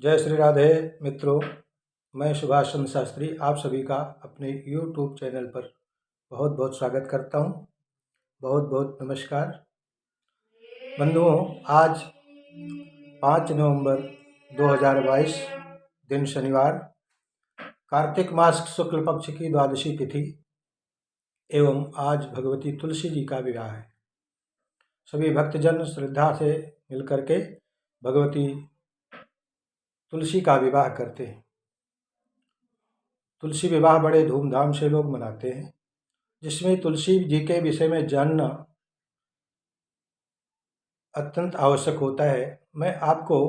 जय श्री राधे मित्रों। मैं सुभाष चंद्र शास्त्री आप सभी का अपने YouTube चैनल पर बहुत बहुत स्वागत करता हूं। बहुत बहुत नमस्कार बंधुओं। आज 5 नवंबर 2022 दिन शनिवार, कार्तिक मास शुक्ल पक्ष की द्वादशी तिथि एवं आज भगवती तुलसी जी का विवाह है। सभी भक्तजन श्रद्धा से मिलकर के भगवती तुलसी का विवाह करते हैं। तुलसी विवाह बड़े धूमधाम से लोग मनाते हैं, जिसमें तुलसी जी के विषय में जानना अत्यंत आवश्यक होता है। मैं आपको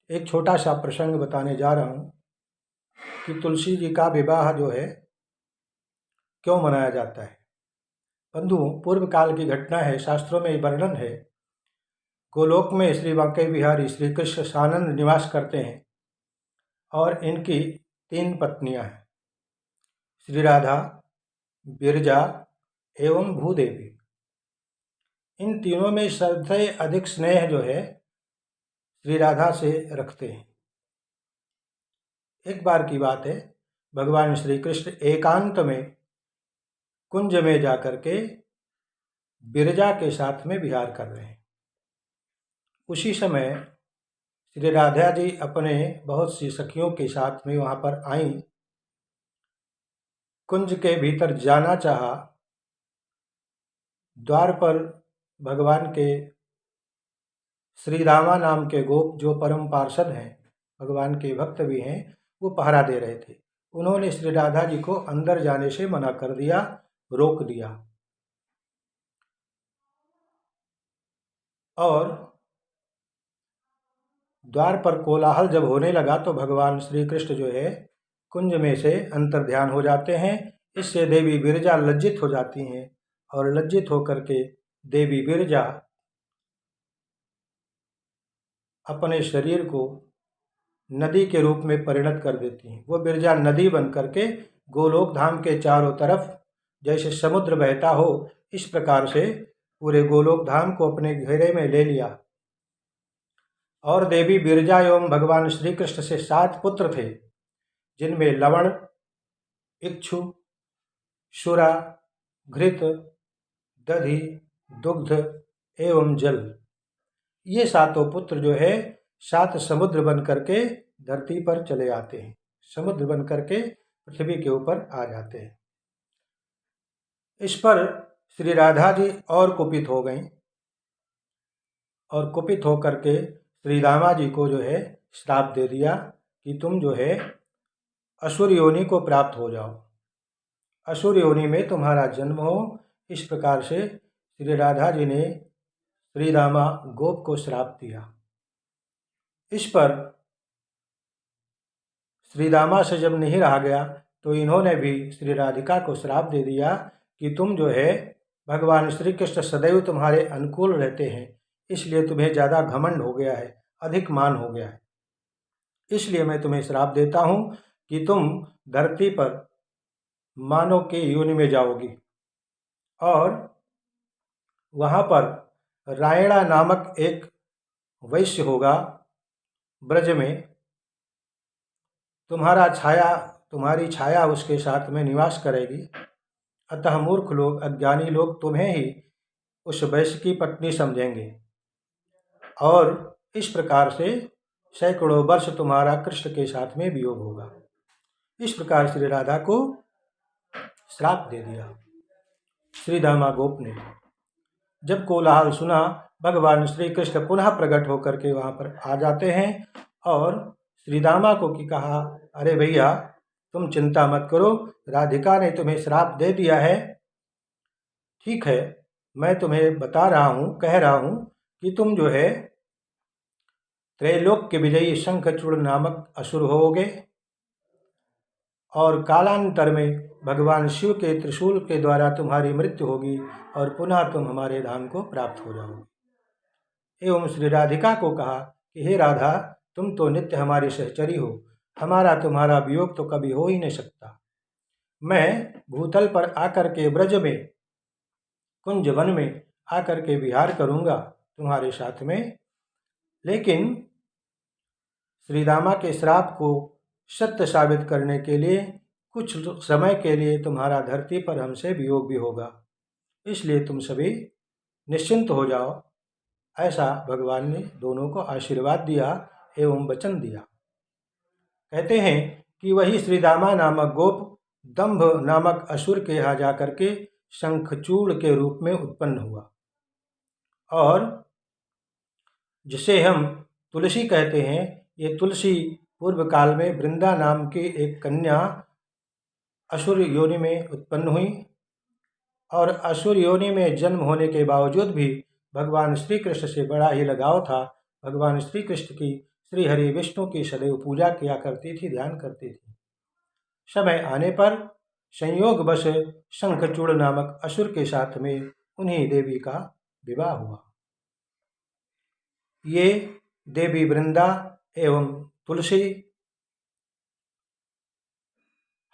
एक छोटा सा प्रसंग बताने जा रहा हूँ कि तुलसी जी का विवाह जो है क्यों मनाया जाता है। बंधुओं, पूर्व काल की घटना है। शास्त्रों में वर्णन है, गोलोक में श्री बांके बिहारी श्री कृष्ण सानंद निवास करते हैं और इनकी 3 पत्नियां हैं, श्री राधा, विरजा एवं भूदेवी। इन तीनों में सबसे अधिक स्नेह जो है श्री राधा से रखते हैं। एक बार की बात है, भगवान श्री कृष्ण एकांत में कुंज में जाकर के विरजा के साथ में विहार कर रहे हैं। उसी समय श्री राधा जी अपने बहुत सी सखियों के साथ में वहां पर आईं। कुंज के भीतर जाना चाहा, द्वार पर भगवान के श्री रामा नाम के गोप जो परम पार्षद हैं, भगवान के भक्त भी हैं, वो पहरा दे रहे थे। उन्होंने श्री राधा जी को अंदर जाने से मना कर दिया, रोक दिया। और द्वार पर कोलाहल जब होने लगा तो भगवान श्री कृष्ण जो है कुंज में से अंतर ध्यान हो जाते हैं। इससे देवी विरजा लज्जित हो जाती हैं और लज्जित होकर के देवी विरजा अपने शरीर को नदी के रूप में परिणत कर देती हैं। वो विरजा नदी बन करके गोलोक धाम के चारों तरफ जैसे समुद्र बहता हो, इस प्रकार से पूरे गोलोक धाम को अपने घेरे में ले लिया। और देवी विरजा एवं भगवान श्री कृष्ण से 7 पुत्र थे, जिनमें लवण, इक्षु, शुरा, घृत, दधि, दुग्ध एवं जल। ये 7 पुत्र जो है 7 समुद्र बन करके धरती पर चले आते हैं, समुद्र बन करके पृथ्वी के ऊपर आ जाते हैं। इस पर श्री राधा जी और कुपित हो गईं और कुपित होकर के श्री रामा जी को जो है श्राप दे दिया कि तुम जो है असुर योनि को प्राप्त हो जाओ, असुर योनि में तुम्हारा जन्म हो। इस प्रकार से श्री राधा जी ने श्री रामा गोप को श्राप दिया। इस पर श्री रामा से जब नहीं रहा गया तो इन्होंने भी श्री राधिका को श्राप दे दिया कि तुम जो है भगवान श्री कृष्ण सदैव तुम्हारे अनुकूल रहते हैं, इसलिए तुम्हें ज़्यादा घमंड हो गया है, अधिक मान हो गया है। इसलिए मैं तुम्हें श्राप देता हूँ कि तुम धरती पर मानव के योनि में जाओगी और वहाँ पर रायणा नामक एक वैश्य होगा ब्रज में, तुम्हारी छाया उसके साथ में निवास करेगी। अतः मूर्ख लोग, अज्ञानी लोग तुम्हें ही उस वैश्य की पत्नी समझेंगे और इस प्रकार से सैकड़ों वर्ष तुम्हारा कृष्ण के साथ में वियोग होगा। इस प्रकार श्री राधा को श्राप दे दिया श्री दामा गोप ने। जब कोलाहल सुना, भगवान श्री कृष्ण पुनः प्रकट होकर के वहाँ पर आ जाते हैं और श्री दामा को कि कहा, अरे भैया तुम चिंता मत करो, राधिका ने तुम्हें श्राप दे दिया है, ठीक है, मैं तुम्हें बता रहा हूँ, कह रहा हूँ कि तुम जो है त्रैलोक्य विजयी शंखचूड़ नामक असुर होगे और कालांतर में भगवान शिव के त्रिशूल के द्वारा तुम्हारी मृत्यु होगी और पुनः तुम हमारे धाम को प्राप्त हो जाओगे। एवं श्री राधिका को कहा कि हे राधा, तुम तो नित्य हमारी सहचरी हो, हमारा तुम्हारा वियोग तो कभी हो ही नहीं सकता। मैं भूतल पर आकर के ब्रज में कुंज वन में आकर के विहार करूँगा तुम्हारे साथ में, लेकिन श्रीदामा के श्राप को सत्य साबित करने के लिए कुछ समय के लिए तुम्हारा धरती पर हमसे वियोग भी होगा, इसलिए तुम सभी निश्चिंत हो जाओ। ऐसा भगवान ने दोनों को आशीर्वाद दिया एवं वचन दिया। कहते हैं कि वही श्रीदामा नामक गोप दंभ नामक असुर के यहाँ जाकर के शंखचूड़ के रूप में उत्पन्न हुआ, और जिसे हम तुलसी कहते हैं, ये तुलसी पूर्व काल में वृंदा नाम की एक कन्या असुर योनि में उत्पन्न हुई, और असुर योनि में जन्म होने के बावजूद भी भगवान श्री कृष्ण से बड़ा ही लगाव था। भगवान श्री कृष्ण की, श्री हरि विष्णु की सदैव पूजा किया करती थी, ध्यान करती थी। समय आने पर संयोगवश शंखचूड़ नामक असुर के साथ में उन्हीं देवी का विवाह हुआ। ये देवी वृंदा एवं तुलसी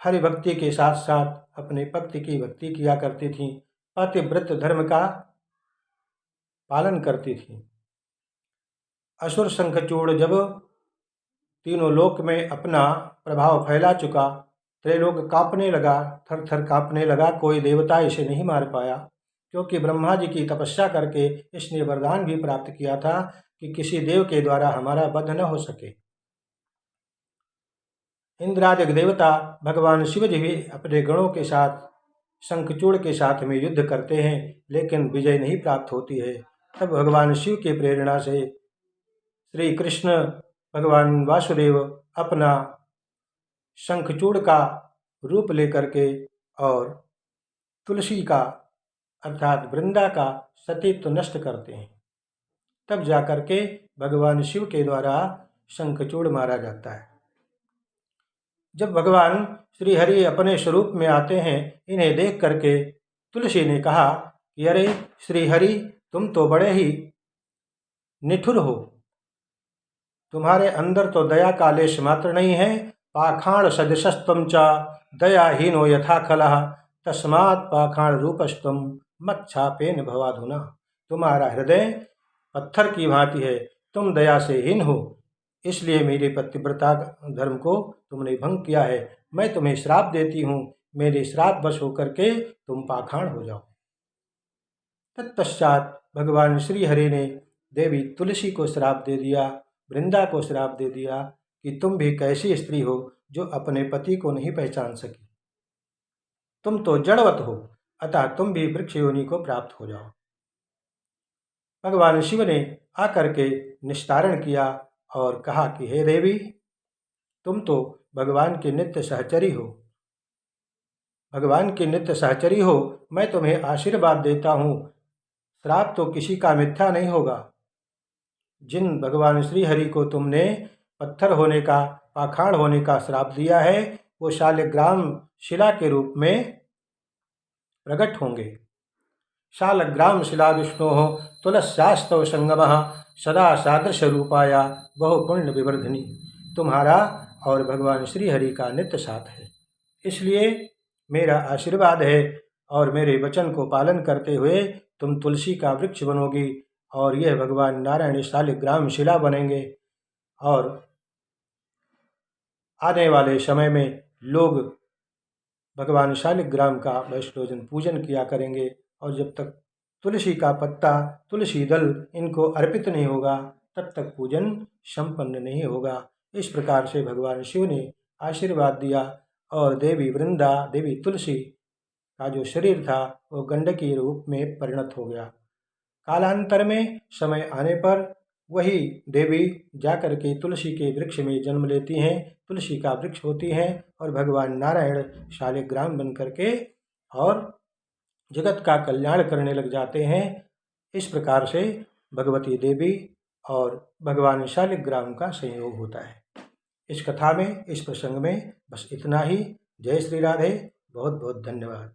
हरि भक्ति के साथ साथ अपने पति की भक्ति किया करती थीं, पतिव्रत धर्म का पालन करती थीं। असुर शंखचूड़ जब तीनों लोक में अपना प्रभाव फैला चुका, त्रैलोक कांपने लगा, थर थर कांपने लगा। कोई देवता इसे नहीं मार पाया, क्योंकि ब्रह्मा जी की तपस्या करके इसने वरदान भी प्राप्त किया था कि किसी देव के द्वारा हमारा वध न हो सके। इंद्रादिक देवता भगवान शिव जी भी अपने गणों के साथ शंखचूड़ के साथ में युद्ध करते हैं, लेकिन विजय नहीं प्राप्त होती है। तब भगवान शिव की प्रेरणा से श्री कृष्ण भगवान वासुदेव अपना शंखचूड़ का रूप लेकर के और तुलसी का अर्थात वृंदा का सतीत्व नष्ट करते हैं। तब जाकर के भगवान शिव के द्वारा शंखचूड़ मारा जाता है। जब भगवान श्री हरि अपने स्वरूप में आते हैं, इन्हें देख करके तुलसी ने कहा कि अरे श्री हरि, तुम तो बड़े ही निठुर हो, तुम्हारे अंदर तो दया का लेश मात्र नहीं है। पाखाण सदृशस्त्वं च दयाहीनो यथा खलः तस्मात् पाखाण रूपस्त्वं मच्छापेन भवाधुना। तुम्हारा हृदय पत्थर की भांति है, तुम दया से हीन हो, इसलिए मेरे पतिव्रता धर्म को तुमने भंग किया है। मैं तुम्हें श्राप देती हूँ, मेरे श्राप वश होकर के तुम पाखाण हो जाओ। तत्पश्चात भगवान श्री हरि ने देवी तुलसी को श्राप दे दिया, वृंदा को श्राप दे दिया कि तुम भी कैसी स्त्री हो जो अपने पति को नहीं पहचान सकी। तुम तो जड़वत हो, अतः तुम भी वृक्ष योनि को प्राप्त हो जाओ। भगवान शिव ने आकर के निस्तारण किया और कहा कि हे देवी, तुम तो भगवान के नित्य सहचरी हो, भगवान के नित्य सहचरी हो। मैं तुम्हें आशीर्वाद देता हूँ, श्राप तो किसी का मिथ्या नहीं होगा। जिन भगवान श्री हरि को तुमने पत्थर होने का, पाखाड़ होने का श्राप दिया है, वो शालिग्राम शिला के रूप में प्रकट होंगे। शालग्राम शिला विष्णो तुलस्यास्तव संगमः सदा सादृश रूपाया बहु पुण्य विवर्धिनी। तुम्हारा और भगवान श्री हरि का नित्य साथ है, इसलिए मेरा आशीर्वाद है और मेरे वचन को पालन करते हुए तुम तुलसी का वृक्ष बनोगी और यह भगवान नारायण शालिग्राम शिला बनेंगे। और आने वाले समय में लोग भगवान शालिग्राम का वैष्णोजन पूजन किया करेंगे, और जब तक तुलसी का पत्ता, तुलसी दल इनको अर्पित नहीं होगा, तब तक पूजन संपन्न नहीं होगा। इस प्रकार से भगवान शिव ने आशीर्वाद दिया और देवी वृंदा, देवी तुलसी का जो शरीर था वो गंडकी रूप में परिणत हो गया। कालांतर में समय आने पर वही देवी जाकर के तुलसी के वृक्ष में जन्म लेती हैं, तुलसी का वृक्ष होती हैं और भगवान नारायण शालिग्राम बन करके और जगत का कल्याण करने लग जाते हैं। इस प्रकार से भगवती देवी और भगवान शालिग्राम का संयोग होता है। इस कथा में, इस प्रसंग में बस इतना ही। जय श्री राधे। बहुत बहुत धन्यवाद।